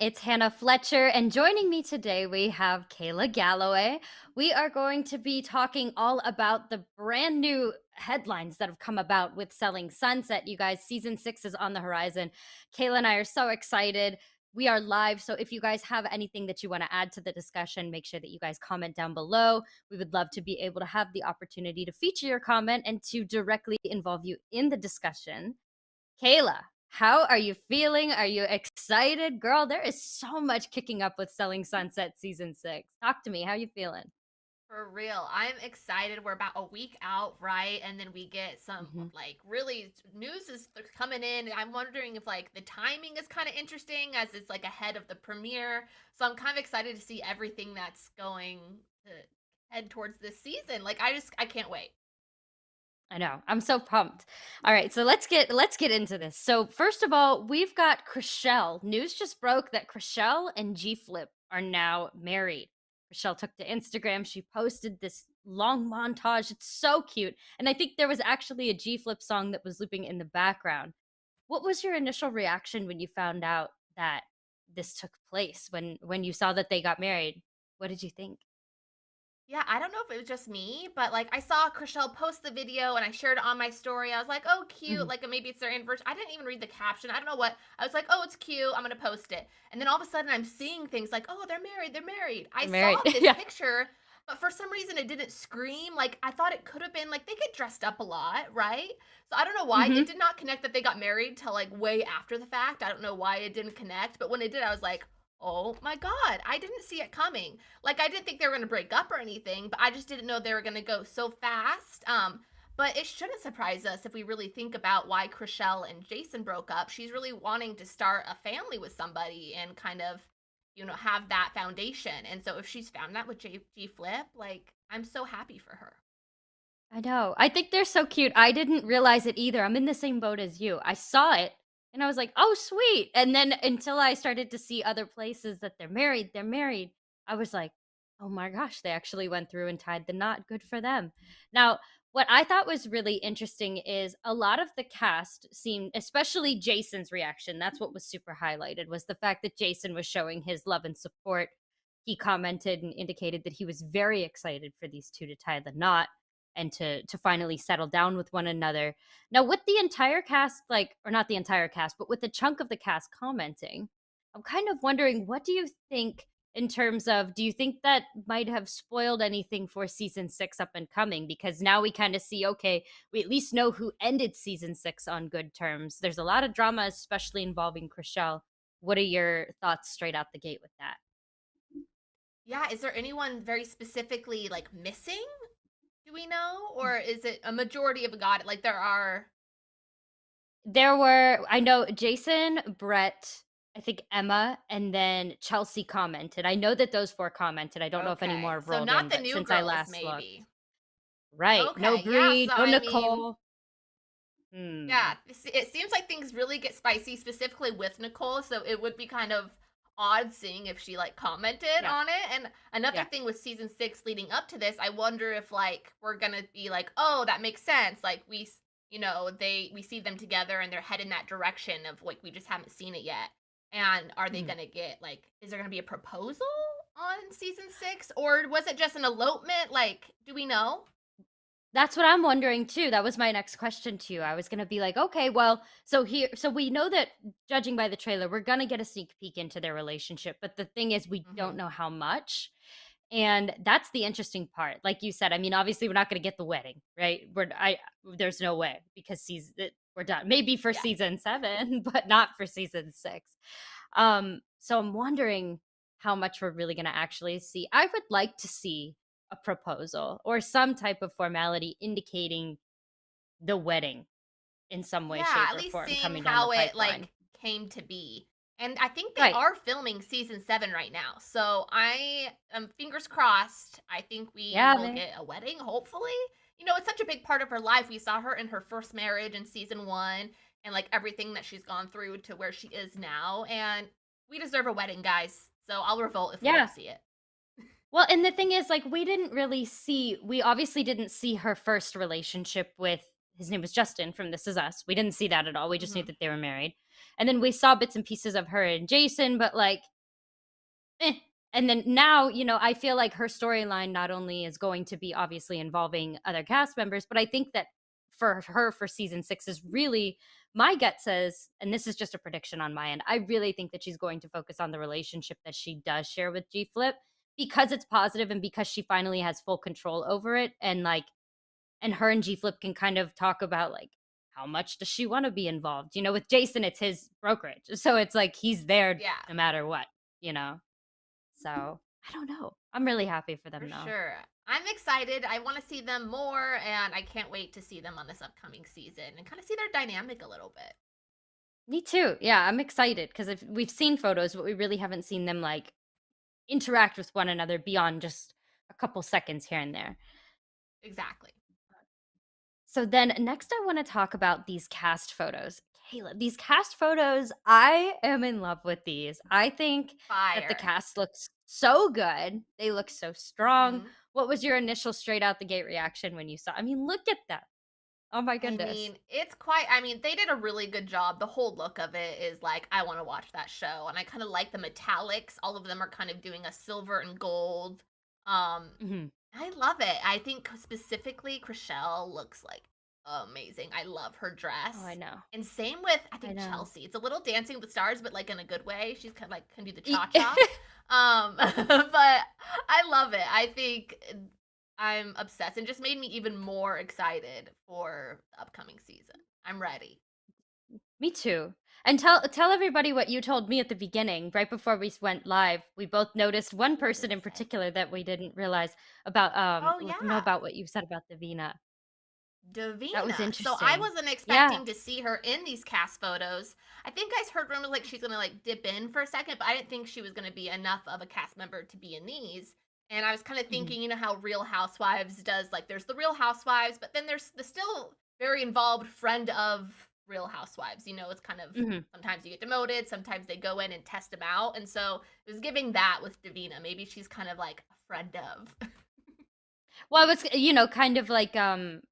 It's Hannah Fletcher, and joining me today we have Kayla Galloway. We are going to be talking all about the brand new headlines that have come about with Selling Sunset. You guys, season 6 is on the horizon. Kayla and I are so excited. We are live, so if you guys have anything that you want to add to the discussion, make sure that you guys comment down below. We would love to be able to have the opportunity to feature your comment and to directly involve you in the discussion. Kayla, how are you feeling? Are you excited? Girl, there is so much kicking up with Selling Sunset season 6. Talk to me. How you feeling? For real. I'm excited. We're about a week out, right? And then we get some Mhm. like really news is coming in. And I'm wondering if like the timing is kind of interesting as it's like ahead of the premiere. So I'm kind of excited to see everything that's going to head towards this season. Like I can't wait. I know. I'm so pumped. All right, so let's get into this. So first of all, we've got Chrishell. News just broke that Chrishell and G Flip are now married. Chrishell took to Instagram. She posted this long montage. It's so cute. And I think there was actually a G Flip song that was looping in the background. What was your initial reaction when you found out that this took place? When you saw that they got married? What did you think? Yeah, I don't know if it was just me, but like I saw Chrishell post the video and I shared it on my story. I was like, oh, cute. Mhm. Like maybe it's their anniversary. I didn't even read the caption. I don't know what. I was like, oh, it's cute. I'm going to post it. And then all of a sudden I'm seeing things like, oh, they're married. They're married. I They're saw married. this Yeah. picture, but for some reason it didn't scream. Like I thought it could have been like they get dressed up a lot, right? So I don't know why. It Mhm. did not connect that they got married till like way after the fact. I don't know why it didn't connect, but when it did, I was like, oh my God, I didn't see it coming. Like I didn't think they were going to break up or anything, but I just didn't know they were going to go so fast. But it shouldn't surprise us if we really think about why Chrishell and Jason broke up. She's really wanting to start a family with somebody and kind of, have that foundation. And so if she's found that with G Flip, like I'm so happy for her. I know. I think they're so cute. I didn't realize it either. I'm in the same boat as you. I saw it and I was like, "Oh, sweet." And then until I started to see other places that they're married, I was like, "Oh my gosh, they actually went through and tied the knot. Good for them." Now, what I thought was really interesting is a lot of the cast seemed, especially Jason's reaction. That's what was super highlighted was the fact that Jason was showing his love and support. He commented and indicated that he was very excited for these two to tie the knot and to finally settle down with one another. Now, with the entire cast, like, or not the entire cast, but with the chunk of the cast commenting, I'm kind of wondering, what do you think in terms of, do you think that might have spoiled anything for season 6 up and coming? Because now we kind of see, okay, we at least know who ended season 6 on good terms. There's a lot of drama, especially involving Chrishell. What are your thoughts straight out the gate with that? Yeah, is there anyone very specifically like missing? Do we know? Or is it a majority of God? Like there are. There were, I know Jason, Brett, I think Emma, and then Chelsea commented. I know that those 4 commented. I don't know if any more Okay, have so rolled not in, the but new since I girls, last looked. maybe. Right. No Okay, yeah. Bree, So no I mean, Nicole. Hmm. yeah, it seems like things really get spicy, specifically with Nicole. So it would be kind of odd seeing if she like commented Yeah. on it. And another Yeah. thing with season 6 leading up to this, I wonder if like we're gonna be like, oh, that makes sense. Like we see them together and they're heading that direction of like we just haven't seen it yet. And are they Mhm. gonna get like? Is there gonna be a proposal on season 6, or was it just an elopement? Like, do we know? That's what I'm wondering too. That was my next question to you. I was gonna be like, okay, well, so we know that judging by the trailer, we're gonna get a sneak peek into their relationship. But the thing is, we don't Mm-hmm. know how much. And that's the interesting part. Like you said, I mean, obviously we're not gonna get the wedding, right? There's no way because we're done. Maybe for Yeah. season 7, but not for season 6. So I'm wondering how much we're really gonna actually see. I would like to see a proposal or some type of formality indicating the wedding in some way, Yeah, shape, at or least form seeing coming down the how it pipeline. like came to be. And I think they Right. are filming season 7 right now. So I am fingers crossed. I think we Yeah, will man. get a wedding, hopefully. It's such a big part of her life. We saw her in her first marriage in season 1 and like everything that she's gone through to where she is now. And we deserve a wedding, guys. So I'll revolt if we Yeah. don't see it. Well, and the thing is, like, we obviously didn't see her first relationship with his name was Justin from This Is Us. We didn't see that at all. We just knew Hmm. that they were married. And then we saw bits and pieces of her and Jason, but like eh. And then now, I feel like her storyline not only is going to be obviously involving other cast members, but I think that for her for season 6 is really, my gut says, and this is just a prediction on my end, I really think that she's going to focus on the relationship that she does share with G Flip because it's positive and because she finally has full control over it, and her and G Flip can kind of talk about like how much does she want to be involved. With Jason, it's his brokerage. So it's like he's there Yeah, no matter what, you know? So I don't know. I'm really happy for for them though. sure. I'm excited. I want to see them more, and I can't wait to see them on this upcoming season and kind of see their dynamic a little bit. Me too. Yeah, I'm excited because if we've seen photos, but we really haven't seen them like interact with one another beyond just a couple seconds here and there. Exactly. So then next I want to talk about these cast photos. Kayla, these cast photos, I am in love with these. I think that the Fire. cast looks so good. They look so strong. Hmm. What was your initial straight out the gate reaction when you saw? I mean, look at that. Oh my I goodness. mean, it's quite, I mean, they did a really good job. The whole look of it is like, I want to watch that show. And I kind of like the metallics. All of them are kind of doing a silver and gold. Um, Mhm. I love it. I think specifically Chrishell looks like amazing. I love her Oh, I dress. know. And same with I I think know. Chelsea. It's a little Dancing with the Stars, but like in a good way. She's kind of like can do the cha E- cha. But I love it. I think I'm obsessed, and just made me even more excited for the upcoming season. I'm ready. Me too. And tell everybody what you told me at the beginning, right before we went live. We both noticed one What are you person gonna in say? particular that we didn't realize about. Oh Let them know yeah. about what you said about Davina. That was Davina. So I interesting. wasn't Yeah. expecting to see her in these cast photos. I think I heard rumors like she's gonna like dip in for a second, but I didn't think she was gonna be enough of a cast member to be in these. And I was kind of Mhm. thinking, how Real Housewives does, like there's the Real Housewives, but then there's the still very involved friend of Real Housewives. It's kind of Mhm. sometimes you get demoted, sometimes they go in and test them out. And so it was giving that with Davina. Maybe she's kind of like a friend of. Well, it was, kind of like,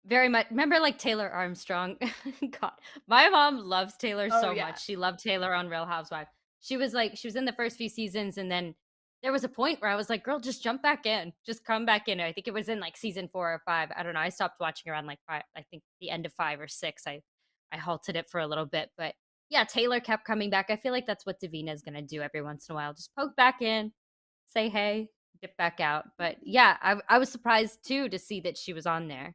very much remember, like, Taylor Armstrong? God, my mom loves Taylor Oh so yeah. much. She loved Taylor on Real Housewives. She was in the first few seasons, and then there was a point where I was like, "Girl, just jump back in. Just come back in." I think it was in, like, season 4 or 5. I don't know. I stopped watching around, like, 5, I think the end of 5 or 6. I halted it for a little bit, but, yeah, Taylor kept coming back. I feel like that's what Davina is gonna do every once in a while. Just poke back in, say hey, dip back out. But yeah, I was surprised too to see that she was on there.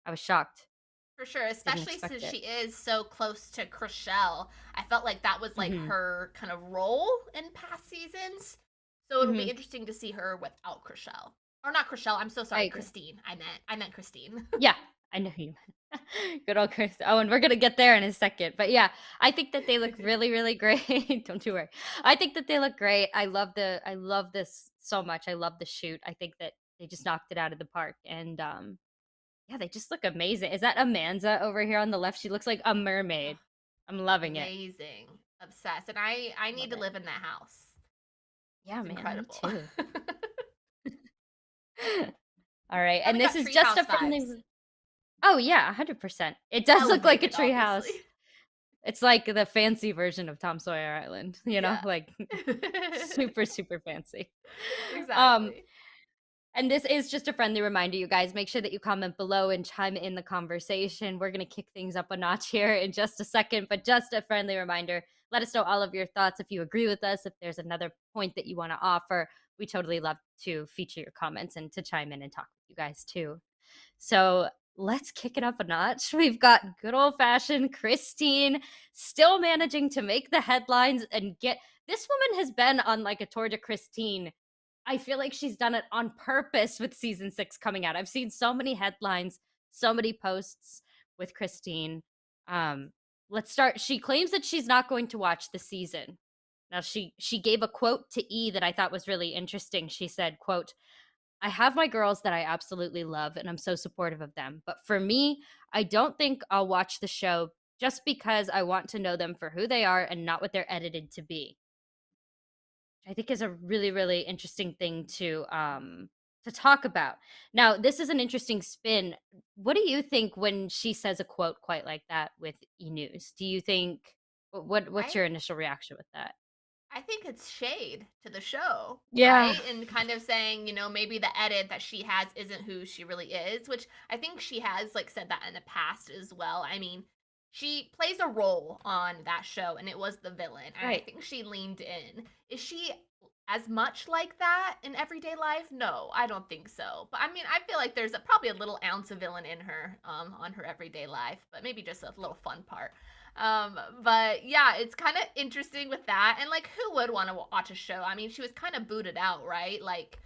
I was shocked. For sure, Didn't especially expect since it. she is so close to Chrishell. I felt like that was like Mhm. her kind of role in past seasons. So it'll be Mhm. interesting to see her without Chrishell. Or not Chrishell, I'm so I sorry, agree. Christine. I meant Christine. Yeah, I know you meant. Good old Chris. Oh, and we're gonna get there in a second. But yeah, I think that they look really, really great. Don't you worry. I think that they look great. I love this so much. I love the shoot. I think that they just knocked it out of the park. And yeah, they just look amazing. Is that Amanza over here on the left? She looks like a Ugh, mermaid. I'm loving it. amazing. Obsessed. And I need Love to it. live in that house. Yeah, It's man, me incredible. too. All right, and Definitely this got is just a treehouse friendly. vibes. Oh yeah, 100%. It does look like a Elevated, treehouse. obviously. It's like the fancy version of Tom Sawyer Island, Yeah. like super, super fancy. Um, Exactly. and this is just a friendly reminder, you guys. Make sure that you comment below and chime in the conversation. We're going to kick things up a notch here in just a second, but just a friendly reminder. Let us know all of your thoughts if you agree with us, if there's another point that you want to offer. We totally love to feature your comments and to chime in and talk with you guys too. So let's kick it up a notch. We've got good old fashioned Christine still managing to make the headlines and get. This woman has been on like a tour de Christine. I feel like she's done it on purpose with season 6 coming out. I've seen so many headlines, so many posts with Christine. Um, let's start. She claims that she's not going to watch the season. Now she gave a quote to E that I thought was really interesting. She said, quote, I have my girls that I absolutely love and I'm so supportive of them. But for me, I don't think I'll watch the show just because I want to know them for who they are and not what they're edited to be. I think is a really, really interesting thing to talk about. Now, this is an interesting spin. What do you think when she says a quote quite like that with E News? Do you think what's I your initial reaction with that? I think it's shade to the show, Yeah. right? And kind of saying, maybe the edit that she has isn't who she really is, which I think she has like said that in the past as well. I mean, she plays a role on that show and it was the villain. And I Right. think she leaned in. Is she as much like that in everyday life? No, I don't think so. But I mean, I feel like there's probably a little ounce of villain in her on her everyday life, but maybe just a little fun part. But yeah, it's kind of interesting with that. And like, who would want to watch a show? I mean, she was kind of booted out, right? Like,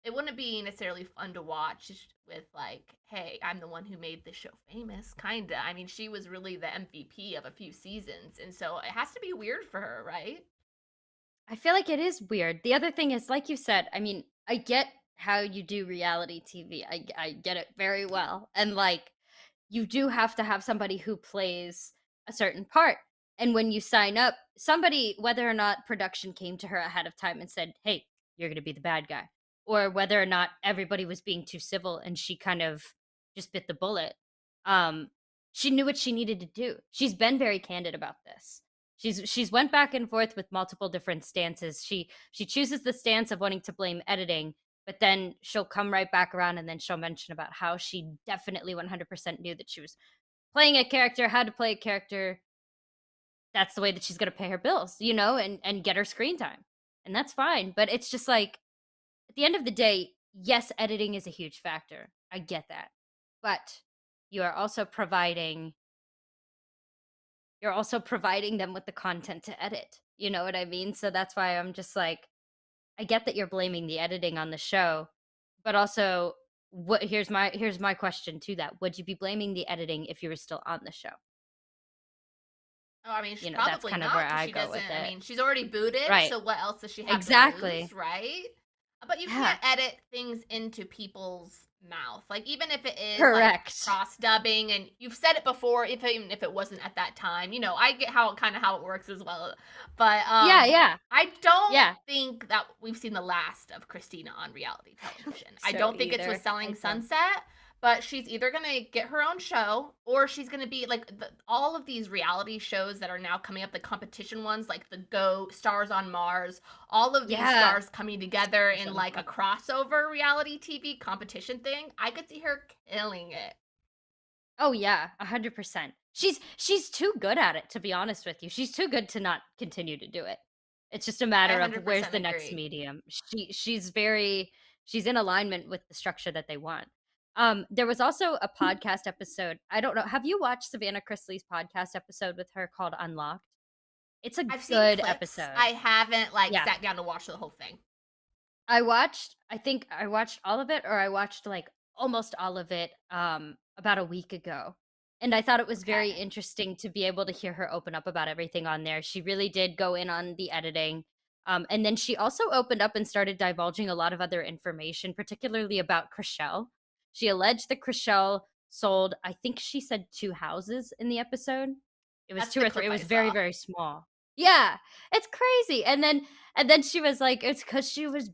it wouldn't be necessarily fun to watch with like, hey, I'm the one who made this show famous, kinda. I mean, she was really the MVP of a few seasons, and so it has to be weird for her, right? I feel like it is weird. The other thing is, like you said, I mean, I get how you do reality TV. I get it very well. And like, you do have to have somebody who plays a certain part. And when you sign up, somebody, whether or not production came to her ahead of time and said, "Hey, you're going to be the bad guy," or whether or not everybody was being too civil and she kind of just bit the bullet, um, she knew what she needed to do. She's been very candid about this. She's went back and forth with multiple different stances. She chooses the stance of wanting to blame editing, but then she'll come right back around and then she'll mention about how she definitely 100% knew that she was playing a character, how to play a character. That's the way that she's going to pay her bills, and get her screen time. And that's fine, but it's just like at the end of the day, yes, editing is a huge factor. I get that. But you are also providing them with the content to edit. You know what I mean? So that's why I'm just like, I get that you're blaming the editing on the show, but also here's my question to that. Would you be blaming the editing if you were still on the show? Oh, I mean, That's probably kind of where not because I she go doesn't. with I it. mean, she's already booted, Right. so what else does she have to lose, Exactly. right? But you Yeah. can't edit things into people's mouth. Like even if it is like Correct. cross dubbing, and you've said it before, even if it wasn't at that time, I get how it works as well. But Yeah, yeah. I don't Yeah. think that we've seen the last of Christina on reality television. I So don't think it's with either. Selling I don't. Sunset. But she's either gonna get her own show, or she's gonna be like all of these reality shows that are now coming up, the competition ones, like the Go Stars on Mars. All of these Yeah. stars coming together in So like a crossover reality TV competition thing. I could see her killing it. Oh yeah, 100%. She's too good at it, to be honest with you. She's too good to not continue to do it. It's just a I matter of where's 100% the next agree. medium. She's in alignment with the structure that they want. There was also a podcast episode. I don't know. Have you watched Savannah Chrisley's podcast episode with her called Unlocked? It's a I've seen good clips. episode. I haven't like Yeah. sat down to watch the whole thing. I think I watched all of it, or I watched like almost all of it about a week ago. And I thought it was very Okay. interesting to be able to hear her open up about everything on there. She really did go in on the editing. And then she also opened up and started divulging a lot of other information, particularly about Chrishell. She alleged that Chrishell sold, I think she said 2 houses in the episode. It was That's two the or three. clip It I was very, saw. very small. Yeah, it's crazy. And then she was like, it's because she was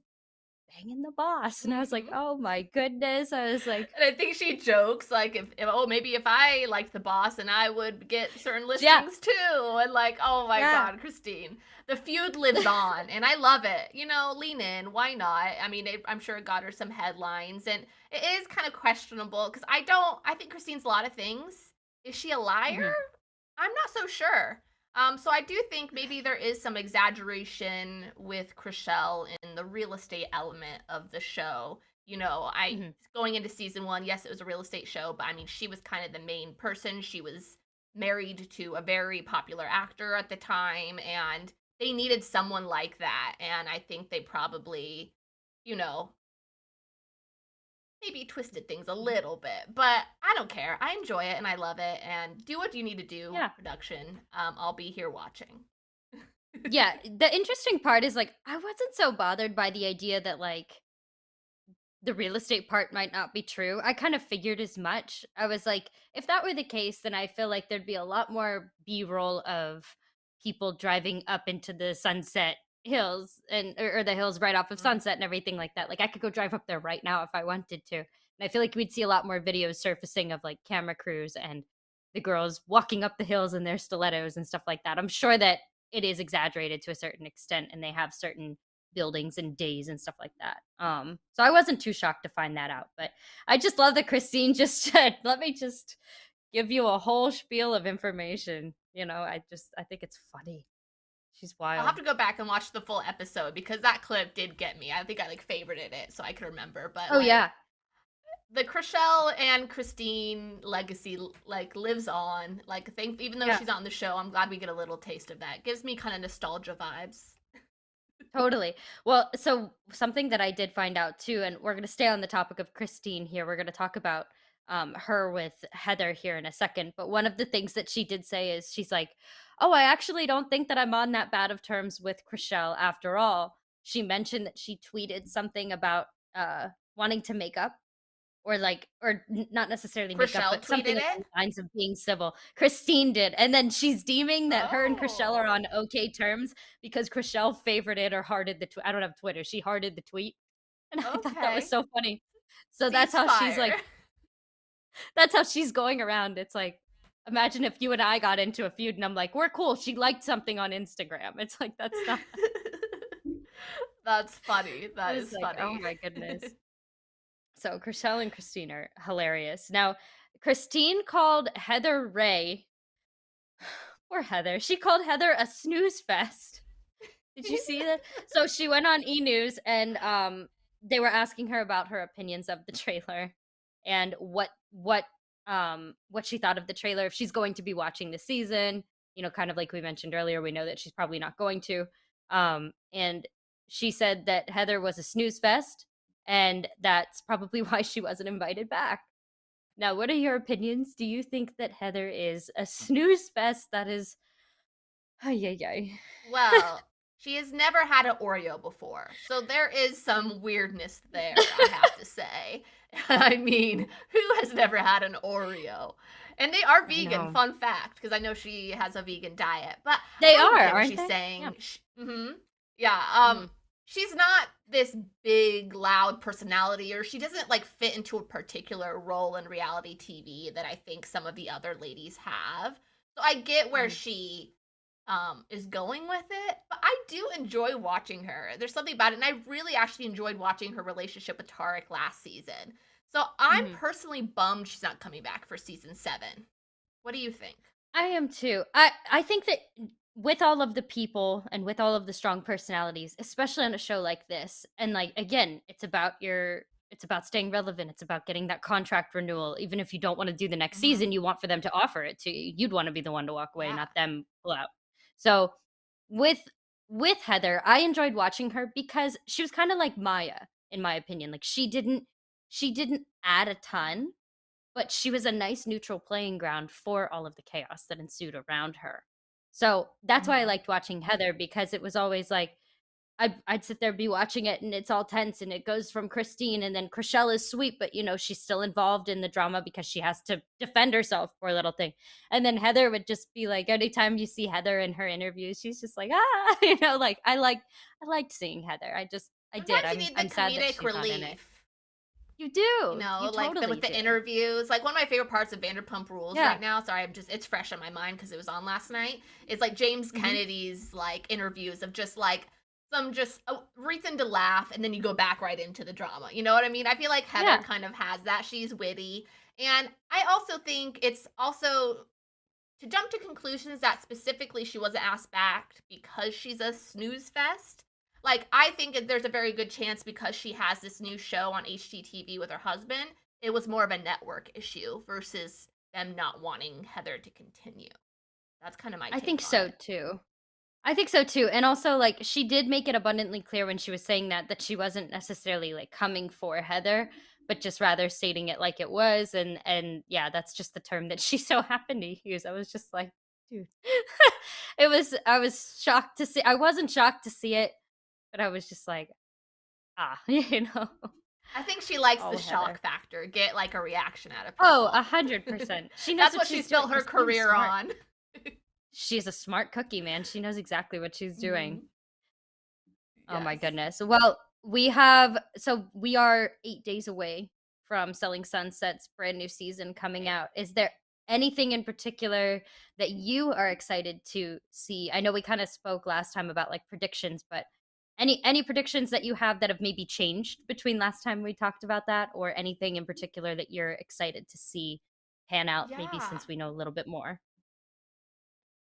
banging the boss. And I was like, Hmm. "Oh my goodness." I was like, And I think she jokes like if oh maybe if I liked the boss and I would get certain "Yeah, listings too, and like oh my yeah." god, Christine, the feud lives on and I love it. Lean in, why not? I mean, I'm sure it got her some headlines, and it is kind of questionable because I think Christine's a lot of things. Is she a liar? Mhm, I'm not so sure. So I do think maybe there is some exaggeration with Chrishell in the real estate element of the show. I mhm. going into season one, yes, it was a real estate show, but I mean, she was kind of the main person. She was married to a very popular actor at the time, and they needed someone like that. And I think they probably, you know, maybe twisted things a little bit, but I don't care. I enjoy it and I love it. And do what you need to do, Yeah. production. I'll be here watching. Yeah, the interesting part is, like, I wasn't so bothered by the idea that, like, the real estate part might not be true. I kind of figured as much. I was like, if that were the case, then I feel like there'd be a lot more B-roll of people driving up into the Sunset Hills or the hills right off of Mhm. Sunset and everything like that. Like I could go drive up there right now if I wanted to. And I feel like we'd see a lot more videos surfacing of like camera crews and the girls walking up the hills in their stilettos and stuff like that. I'm sure that it is exaggerated to a certain extent, and they have certain buildings and days and stuff like that. So I wasn't too shocked to find that out, but I just love that Christine just said, "Let me just give you a whole spiel of information." I think it's funny. She's I'll have wild. to go back and watch the full episode because that clip did get me. I think I like favorited it so I could remember. But Oh like yeah, the Chrishell and Christine legacy like lives on. Like I think even though yeah. she's not on the show, I'm glad we get a little taste of that. It gives me kind of nostalgia vibes. Totally. Well, so something that I did find out too, and we're going to stay on the topic of Christine here. We're going to talk about her with Heather here in a second. But one of the things that she did say is she's like, "Oh, I actually don't think that I'm on that bad of terms with Chrishell after all." She mentioned that she tweeted something about wanting to make up or not necessarily make up, Chrishell but something tweeted along it. the lines of being civil. Christine did, and then she's deeming that her and Chrishell are Oh, on okay terms because Chrishell favorited or hearted the tweet. I don't have Twitter. She hearted the tweet, and I thought that was okay. so funny. So Ceasefire. that's how she's going around. It's like, imagine if you and I got into a feud, and I'm like, we're cool. She liked something on Instagram. It's like that's not. That's funny. I That was is like, oh funny. my goodness. So Chrishell and Christine are hilarious. Now, Christine called Heather Ray. Poor Heather. She called Heather a snooze fest. Did you see that? So she went on E News and they were asking her about her opinions of the trailer and what she thought of the trailer if she's going to be watching the season. Kind of like we mentioned earlier, we know that she's probably not going to. And she said that Heather was a snooze fest and that's probably why she wasn't invited back. Now, what are your opinions? Do you think that Heather is a snooze fest that is ay ay ay? Well, she has never had an Oreo before, so there is some weirdness there, I have to say. I mean, who has never had an Oreo? And they are I vegan, know. fun fact, because I know she has a vegan diet. But They I don't are, get what aren't she's they? Yeah. saying. Yeah, Mhm. she's not this big, loud personality, or she doesn't like fit into a particular role in reality TV that I think some of the other ladies have. So I get where Mhm. she is going with it, but I do enjoy watching her. There's something about it, and I really actually enjoyed watching her relationship with Tarek last season. So I'm Mhm. personally bummed she's not coming back for season 7. What do you think? I am too. I think that with all of the people and with all of the strong personalities, especially on a show like this, and like again, it's about staying relevant. It's about getting that contract renewal. Even if you don't want to do the next Mm-hmm. season, you want for them to offer it to you. You'd want to be the one to walk away, Yeah. not them pull out. So with with Heather, I enjoyed watching her because she was kind of like Maya, in my opinion. Like she didn't add a ton, but she was a nice neutral playing ground for all of the chaos that ensued around her. So that's why I Mm-hmm. liked watching Heather because it was always like I'd sit there be watching it and it's all tense and it goes from Christine and then Chrishell is sweet, but she's still involved in the drama because she has to defend herself, poor little thing. And then Heather would just be like, anytime you see Heather in her interviews, she's just like, ah, like I liked seeing Heather. I did. Sometimes you I'm need the I'm sad that comedic she's not in it. relief. You You do. You know, like totally with the do. interviews. Like one of my favorite parts of Vanderpump Rules Yeah. right now. Sorry, it's fresh on my mind because it was on last night. It's like James Mhm. Kennedy's like interviews of just like some just a reason to laugh, and then you go back right into the drama. You know what I mean? I feel like Heather Yeah. kind of has that. She's witty, and I also think it's also to jump to conclusions that specifically she wasn't asked back because she's a snooze fest. Like, I think there's a very good chance because she has this new show on HGTV with her husband, it was more of a network issue versus them not wanting Heather to continue. That's kind of my I take think on so it. too. I think so too. And also like she did make it abundantly clear when she was saying that she wasn't necessarily like coming for Heather, but just rather stating it like it was and yeah, that's just the term that she so happened to use. I was just like, dude. I was shocked to see I wasn't shocked to see it, but I was just like, ah, I think she likes the all Heather. shock factor, get like a reaction out of Oh, people. 100%. She knows That's what what she's she's doing. built her Christine's career smart. on. She's a smart cookie, man. She knows exactly what she's doing. Mhm. Oh my Yes. goodness. Well, we are 8 days away from Selling Sunset's brand new season coming Right. out. Is there anything in particular that you are excited to see? I know we kind of spoke last time about like predictions, but any predictions that you have that have maybe changed between last time we talked about that, or anything in particular that you're excited to see pan out maybe Yeah. since we know a little bit more?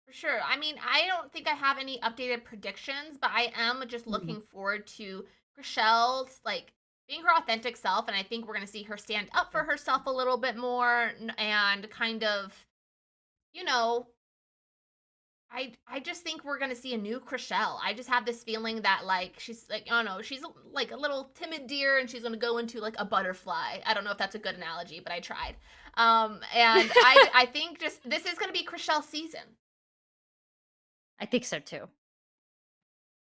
For sure. I mean, I don't think I have any updated predictions, but I am just Mhm. looking forward to Chrishell's like being her authentic self, and I think we're going to see her stand up for Sure. herself a little bit more and kind of, you know, I just think we're gonna see a new Chrishell. I just have this feeling that like she's like I don't know she's like a little timid deer and she's gonna go into like a butterfly. I don't know if that's a good analogy, but I tried. And I think just this is gonna be Chrishell's season. I think so too.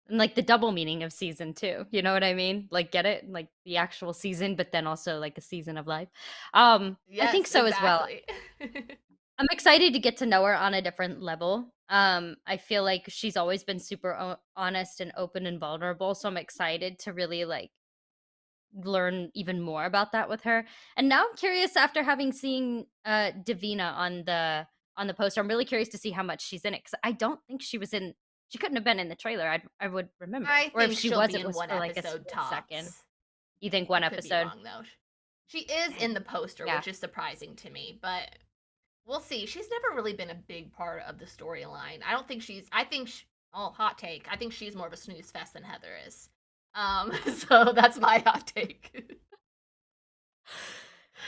And like the double meaning of season two. You know what I mean? Like get it? Like the actual season, but then also like a season of life. I think Yes, so as well. exactly. I'm excited to get to know her on a different level. I feel like she's always been super honest and open and vulnerable, so I'm excited to really like learn even more about that with her. And now I'm curious after having seen Davina on the poster. I'm really curious to see how much she's in it cuz I don't think she couldn't have been in the trailer. I would remember. I Or if think she she'll was be it in was one for like a episode split second. tops. You think I one could be episode? wrong though. She is in Dang. the poster, Yeah. which is surprising to me, but we'll see. She's never really been a big part of the storyline. I don't think she's. I think. Oh, hot take. I think she's more of a snooze fest than Heather is. So that's my hot take.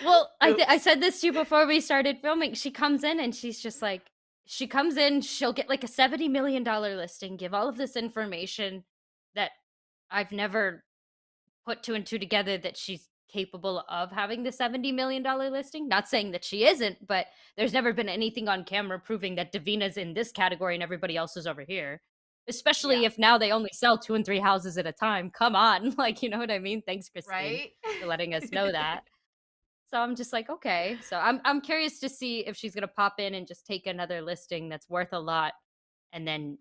Well, I Oops. said this to you before we started filming. She comes in and she's just like she comes in, she'll get like a $70 million listing, give all of this information that I've never put two and two together that she's capable of having the $70 million listing. Not saying that she isn't, but there's never been anything on camera proving that Davina's in this category and everybody else is over here. Yeah. Especially if now they only sell two and three houses at a time. Come on. Like, you know what I mean? Thanks, Christine, Right. for letting us know that. So I'm just like, okay. So I'm curious to see if she's gonna pop in and just take another listing that's worth a lot, and then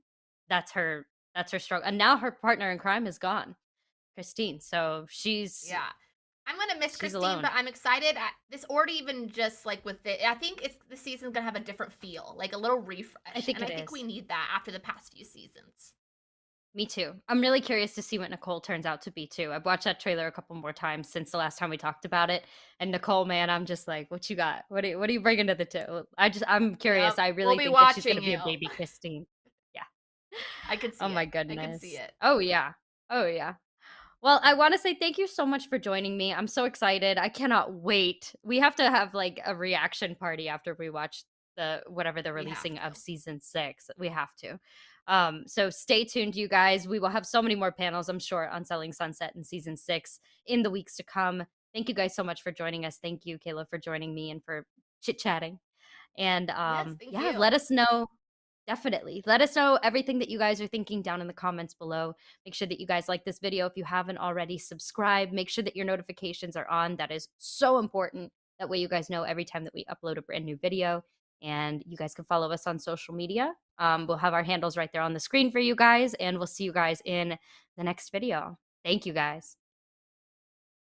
that's her that's her struggle. And now her partner in crime is gone, Christine. So Yeah. I'm gonna miss she's Christine, alone. but I'm excited. This already even just like with it, I think it's the season's gonna have a different feel, like a little I refresh, think and I it think we is. need that after the past few seasons. Me too. I'm really curious to see what Nicole turns out to be too. I've watched that trailer a couple more times since the last time we talked about it. And Nicole, man, I'm just like, what you got? What are you bringing to the table? I'm curious. Yep, I we'll really be think that she's gonna watching be you. a baby Christine. Yeah. I could Oh see my it. I could see goodness. it. Oh yeah. Oh yeah. Well, I want to say thank you so much for joining me. I'm so excited. I cannot wait. We have to have like a reaction party after we watch the whatever they're We have releasing of to. season 6. We have to. So stay tuned, you guys. We will have so many more panels, I'm sure, on Selling Sunset in season 6 in the weeks to come. Thank you guys so much for joining us. Thank you, Kayla, for joining me and for chit chatting. And Yes, thank yeah, you. let us know. Definitely. Let us know everything that you guys are thinking down in the comments below. Make sure that you guys like this video. If you haven't already, subscribe. Make sure that your notifications are on. That is so important. That way, you guys know every time that we upload a brand new video. And you guys can follow us on social media. We'll have our handles right there on the screen for you guys. And we'll see you guys in the next video. Thank you guys.